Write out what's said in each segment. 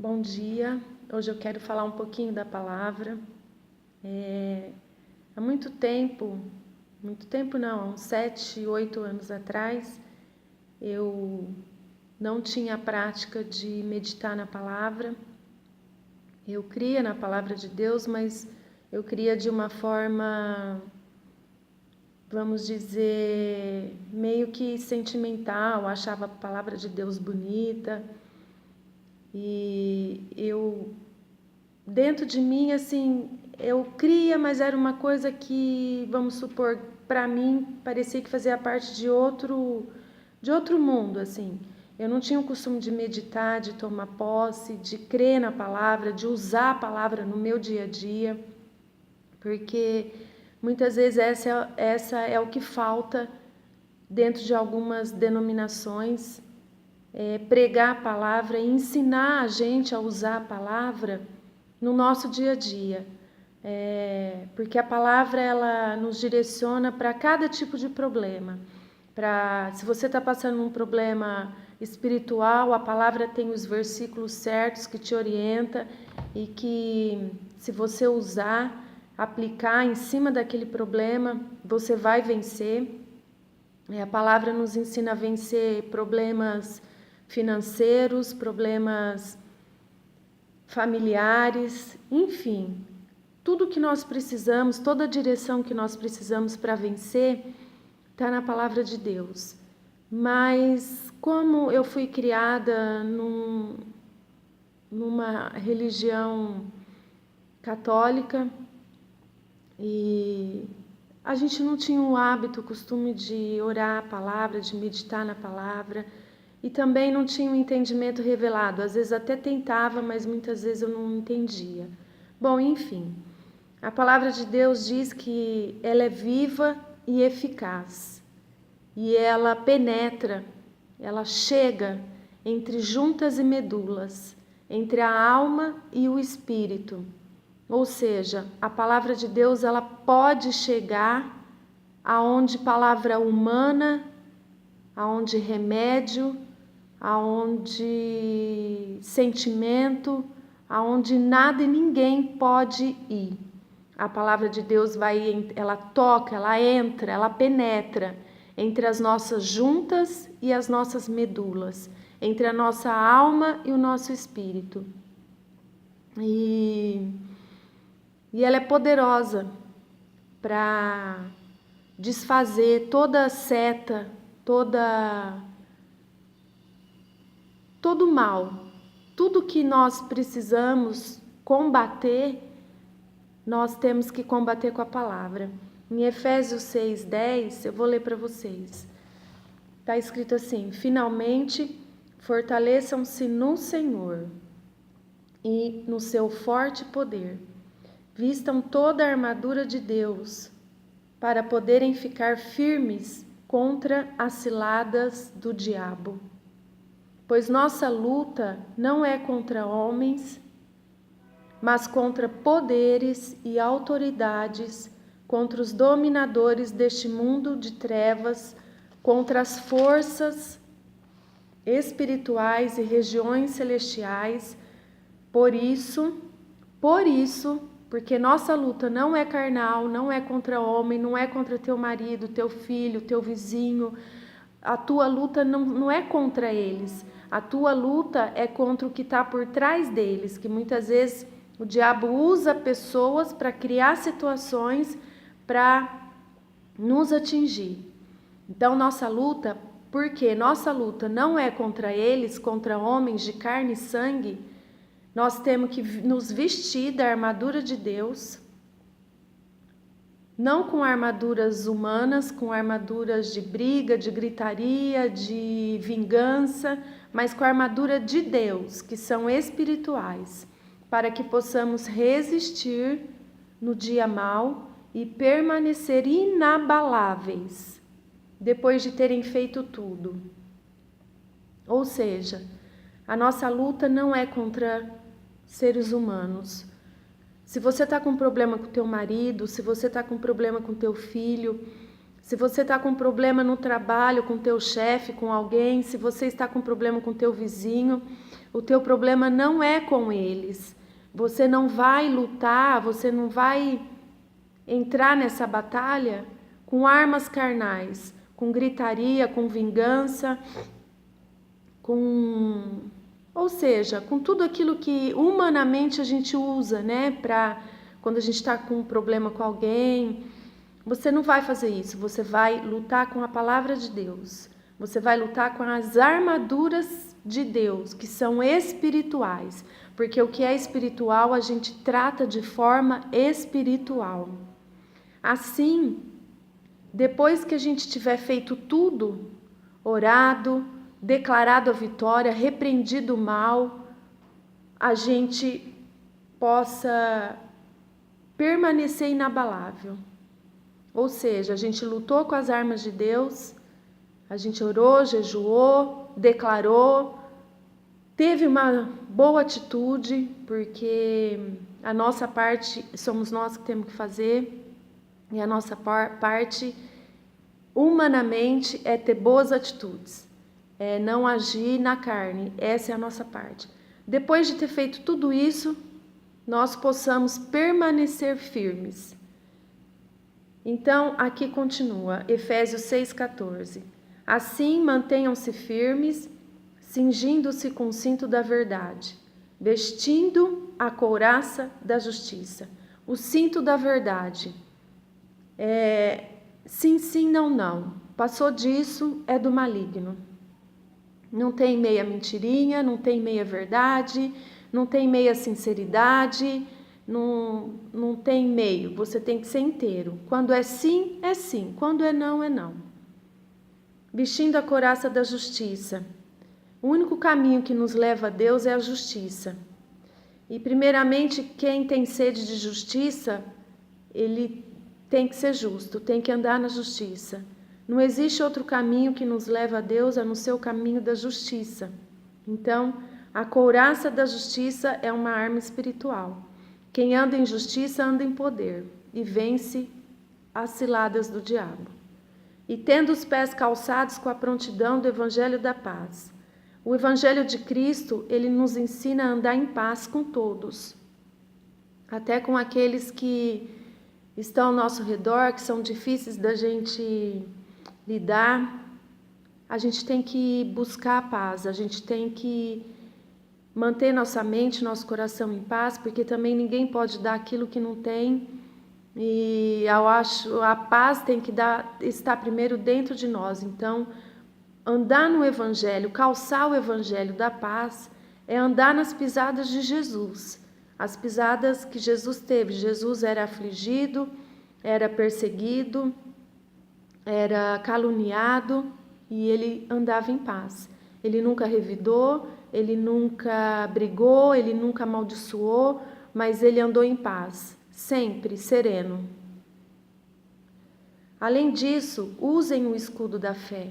Bom dia, hoje eu quero falar um pouquinho da palavra. Há muito tempo não, há uns 7, 8 anos atrás, eu não tinha a prática de meditar na palavra. Eu cria na palavra de Deus, mas eu cria de uma forma, vamos dizer, meio que sentimental, achava a palavra de Deus bonita. E eu, dentro de mim, assim, eu cria, mas era uma coisa que, vamos supor, para mim, parecia que fazia parte de outro mundo, assim. Eu não tinha o costume de meditar, de tomar posse, de crer na palavra, de usar a palavra no meu dia a dia, porque muitas vezes essa é o que falta dentro de algumas denominações. Pregar a palavra e ensinar a gente a usar a palavra no nosso dia a dia. Porque a palavra ela nos direciona para cada tipo de problema. Se você está passando um problema espiritual, a palavra tem os versículos certos que te orienta e que, se você usar, aplicar em cima daquele problema, você vai vencer. A palavra nos ensina a vencer problemas financeiros, problemas familiares, enfim, tudo que nós precisamos, toda a direção que nós precisamos para vencer está na palavra de Deus. Mas como eu fui criada numa religião católica e a gente não tinha o hábito, o costume de orar a palavra, de meditar na palavra, e também não tinha um entendimento revelado. Às vezes até tentava, mas muitas vezes eu não entendia. Bom, enfim, a palavra de Deus diz que ela é viva e eficaz. E ela penetra, ela chega entre juntas e medulas, entre a alma e o espírito. Ou seja, a palavra de Deus ela pode chegar aonde palavra humana, aonde remédio, aonde sentimento, aonde nada e ninguém pode ir. A palavra de Deus ela toca, ela entra, ela penetra entre as nossas juntas e as nossas medulas, entre a nossa alma e o nosso espírito. E ela é poderosa para desfazer toda seta, todo mal. Tudo que nós precisamos combater, nós temos que combater com a palavra. Em Efésios 6:10, eu vou ler para vocês. Está escrito assim: finalmente, fortaleçam-se no Senhor e no seu forte poder. Vistam toda a armadura de Deus para poderem ficar firmes contra as ciladas do diabo. Pois nossa luta não é contra homens, mas contra poderes e autoridades, contra os dominadores deste mundo de trevas, contra as forças espirituais e regiões celestiais. Por isso, porque nossa luta não é carnal, não é contra homem, não é contra teu marido, teu filho, teu vizinho. A tua luta não é contra eles. A tua luta é contra o que está por trás deles, que muitas vezes o diabo usa pessoas para criar situações para nos atingir. Então, porque nossa luta não é contra eles, contra homens de carne e sangue, nós temos que nos vestir da armadura de Deus, não com armaduras humanas, com armaduras de briga, de gritaria, de vingança, mas com a armadura de Deus, que são espirituais, para que possamos resistir no dia mau e permanecer inabaláveis, depois de terem feito tudo. Ou seja, a nossa luta não é contra seres humanos. Se você está com problema com teu marido, se você está com problema com teu filho, Se você está com problema no trabalho, com teu chefe, com alguém, se você está com problema com teu vizinho, o teu problema não é com eles. Você não vai lutar, você não vai entrar nessa batalha com armas carnais, com gritaria, com vingança, ou seja, com tudo aquilo que humanamente a gente usa, né, para quando a gente está com um problema com alguém. Você não vai fazer isso, você vai lutar com a palavra de Deus. Você vai lutar com as armaduras de Deus, que são espirituais. Porque o que é espiritual a gente trata de forma espiritual. Assim, depois que a gente tiver feito tudo, orado, declarado a vitória, repreendido o mal, a gente possa permanecer inabalável. Ou seja, a gente lutou com as armas de Deus, a gente orou, jejuou, declarou, teve uma boa atitude, porque a nossa parte somos nós que temos que fazer, e a nossa parte, humanamente, é ter boas atitudes, é não agir na carne, essa é a nossa parte. Depois de ter feito tudo isso, nós possamos permanecer firmes. Então, aqui continua, Efésios 6,14. Assim, mantenham-se firmes, cingindo-se com o cinto da verdade, vestindo a couraça da justiça. O cinto da verdade é sim, sim, não, não. Passou disso, é do maligno. Não tem meia mentirinha, não tem meia verdade, não tem meia sinceridade, não tem meio, você tem que ser inteiro. Quando é sim, é sim. Quando é não, é não. Vestindo a couraça da justiça. O único caminho que nos leva a Deus é a justiça. E primeiramente, quem tem sede de justiça, ele tem que ser justo, tem que andar na justiça. Não existe outro caminho que nos leva a Deus a não ser o caminho da justiça. Então, a couraça da justiça é uma arma espiritual. Quem anda em justiça anda em poder e vence as ciladas do diabo. E tendo os pés calçados com a prontidão do Evangelho da paz. O Evangelho de Cristo, ele nos ensina a andar em paz com todos. Até com aqueles que estão ao nosso redor, que são difíceis da gente lidar. A gente tem que buscar a paz, a gente tem que manter nossa mente, nosso coração em paz, porque também ninguém pode dar aquilo que não tem. E eu acho a paz tem que estar primeiro dentro de nós. Então, andar no Evangelho, calçar o Evangelho da paz, é andar nas pisadas de Jesus. As pisadas que Jesus teve. Jesus era afligido, era perseguido, era caluniado e ele andava em paz. Ele nunca revidou, ele nunca brigou, ele nunca amaldiçoou, mas ele andou em paz, sempre sereno. Além disso, usem o escudo da fé.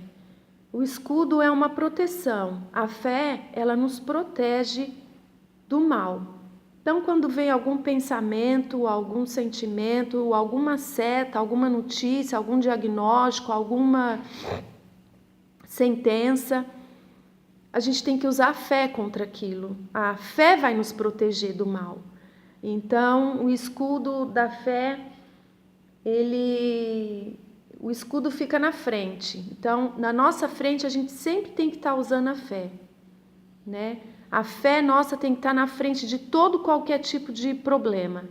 O escudo é uma proteção. A fé, ela nos protege do mal. Então, quando vem algum pensamento, algum sentimento, alguma seta, alguma notícia, algum diagnóstico, alguma sentença, a gente tem que usar a fé contra aquilo. A fé vai nos proteger do mal. Então, o escudo da fé, o escudo fica na frente. Então, na nossa frente, a gente sempre tem que estar usando a fé, né? A fé nossa tem que estar na frente de qualquer tipo de problema.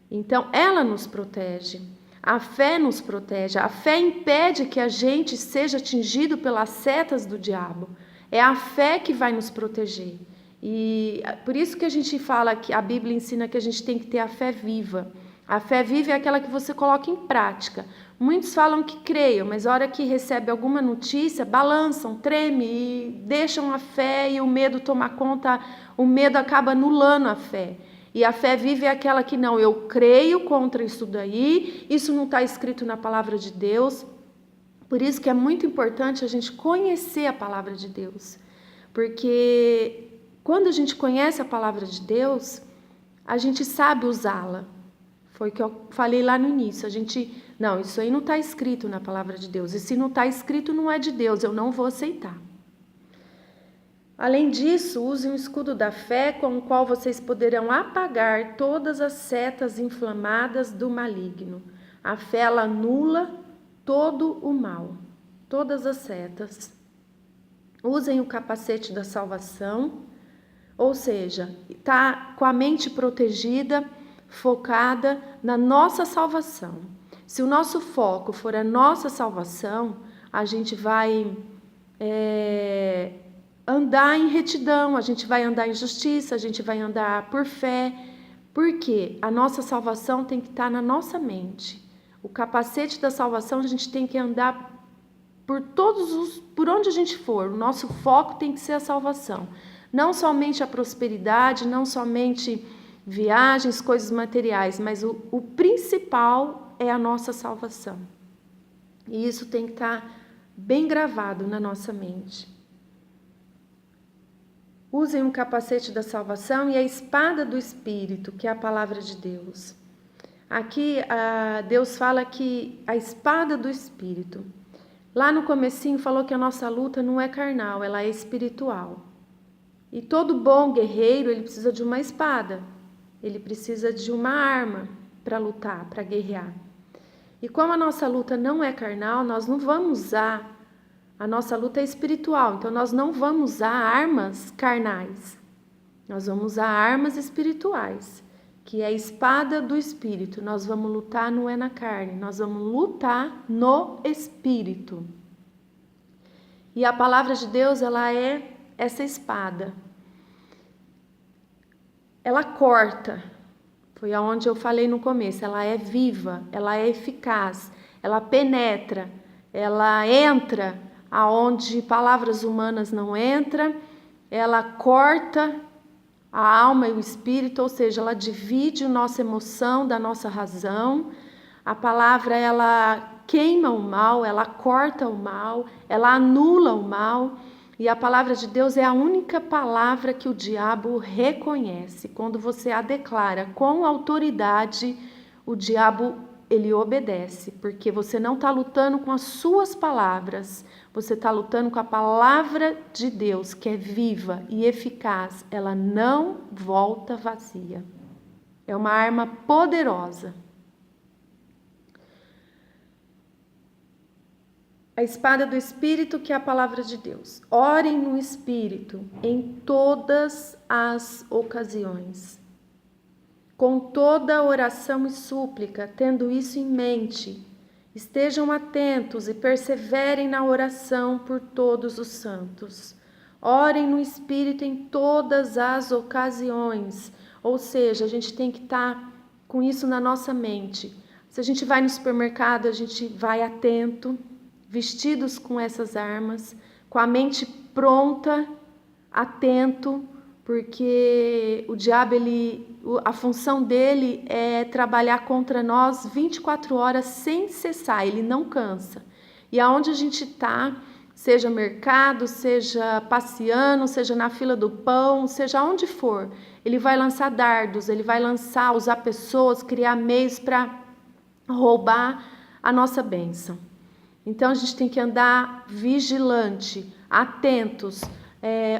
Então, ela nos protege. A fé nos protege. A fé impede que a gente seja atingido pelas setas do diabo. É a fé que vai nos proteger. E por isso que a gente fala que a Bíblia ensina que a gente tem que ter a fé viva. A fé viva é aquela que você coloca em prática. Muitos falam que creiam, mas a hora que recebe alguma notícia, balançam, tremem e deixam a fé e o medo tomar conta. O medo acaba anulando a fé. E a fé viva é aquela que não, eu creio contra isso daí, isso não está escrito na palavra de Deus. Por isso que é muito importante a gente conhecer a palavra de Deus. Porque quando a gente conhece a palavra de Deus, a gente sabe usá-la. Foi o que eu falei lá no início. A gente Não, isso aí não está escrito na palavra de Deus. E se não está escrito, não é de Deus, eu não vou aceitar. Além disso, use um escudo da fé com o qual vocês poderão apagar todas as setas inflamadas do maligno. A fé, ela anula todo o mal, todas as setas. Usem o capacete da salvação, ou seja, está com a mente protegida, focada na nossa salvação. Se o nosso foco for a nossa salvação, a gente vai andar em retidão, a gente vai andar em justiça, a gente vai andar por fé, porque a nossa salvação tem que estar na nossa mente. O capacete da salvação, a gente tem que andar por onde a gente for, o nosso foco tem que ser a salvação. Não somente a prosperidade, não somente viagens, coisas materiais, mas o principal é a nossa salvação. E isso tem que estar bem gravado na nossa mente. Usem o capacete da salvação e a espada do Espírito, que é a palavra de Deus. Aqui Deus fala que a espada do Espírito. Lá no comecinho falou que a nossa luta não é carnal, ela é espiritual. E todo bom guerreiro, ele precisa de uma espada. Ele precisa de uma arma para lutar, para guerrear. E como a nossa luta não é carnal, nós não vamos usar. A nossa luta é espiritual, então nós não vamos usar armas carnais. Nós vamos usar armas espirituais, que é a espada do Espírito. Nós vamos lutar não é na carne, nós vamos lutar no Espírito. E a palavra de Deus, ela é essa espada. Ela corta, foi aonde eu falei no começo, ela é viva, ela é eficaz, ela penetra, ela entra aonde palavras humanas não entram, ela corta a alma e o espírito, ou seja, ela divide a nossa emoção da nossa razão. A palavra, ela queima o mal, ela corta o mal, ela anula o mal. E a palavra de Deus é a única palavra que o diabo reconhece. Quando você a declara com autoridade, o diabo, ele obedece, porque você não está lutando com as suas palavras, você está lutando com a palavra de Deus, que é viva e eficaz. Ela não volta vazia. É uma arma poderosa. A espada do Espírito, que é a palavra de Deus. Orem no Espírito em todas as ocasiões, com toda oração e súplica, tendo isso em mente. Estejam atentos e perseverem na oração por todos os santos. Orem no Espírito em todas as ocasiões. Ou seja, a gente tem que estar com isso na nossa mente. Se a gente vai no supermercado, a gente vai atento, vestidos com essas armas, com a mente pronta, atento, porque o diabo, a função dele é trabalhar contra nós 24 horas sem cessar, ele não cansa. E aonde a gente está, seja mercado, seja passeando, seja na fila do pão, seja onde for, ele vai lançar dardos, ele vai usar pessoas, criar meios para roubar a nossa bênção. Então a gente tem que andar vigilante, atentos,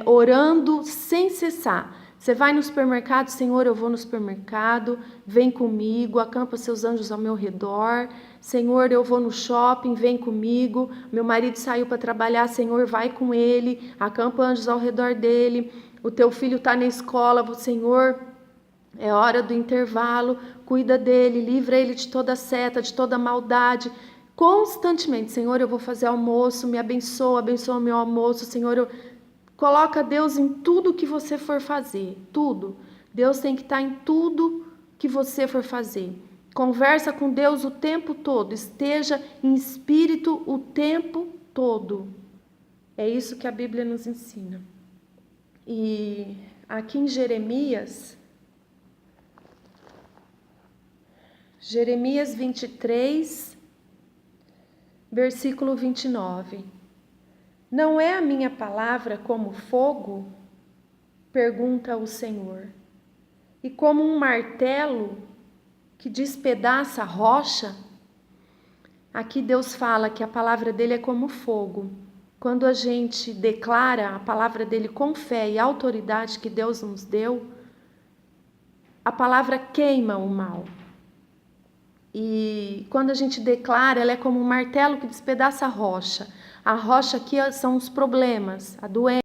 orando sem cessar. Você vai no supermercado, Senhor, eu vou no supermercado, vem comigo, acampa seus anjos ao meu redor. Senhor, eu vou no shopping, vem comigo. Meu marido saiu para trabalhar, Senhor, vai com ele, acampa anjos ao redor dele. O teu filho está na escola, Senhor, é hora do intervalo, cuida dele, livra ele de toda seta, de toda maldade. Constantemente, Senhor, eu vou fazer almoço, me abençoa, abençoa o meu almoço, Senhor, coloca Deus em tudo que você for fazer, tudo. Deus tem que estar em tudo que você for fazer. Conversa com Deus o tempo todo, esteja em espírito o tempo todo. É isso que a Bíblia nos ensina. E aqui em Jeremias 23, versículo 29. Não é a minha palavra como fogo? Pergunta o Senhor. E como um martelo que despedaça a rocha? Aqui Deus fala que a palavra dele é como fogo. Quando a gente declara a palavra dele com fé e autoridade que Deus nos deu, a palavra queima o mal. E quando a gente declara, ela é como um martelo que despedaça a rocha. A rocha aqui são os problemas, a doença.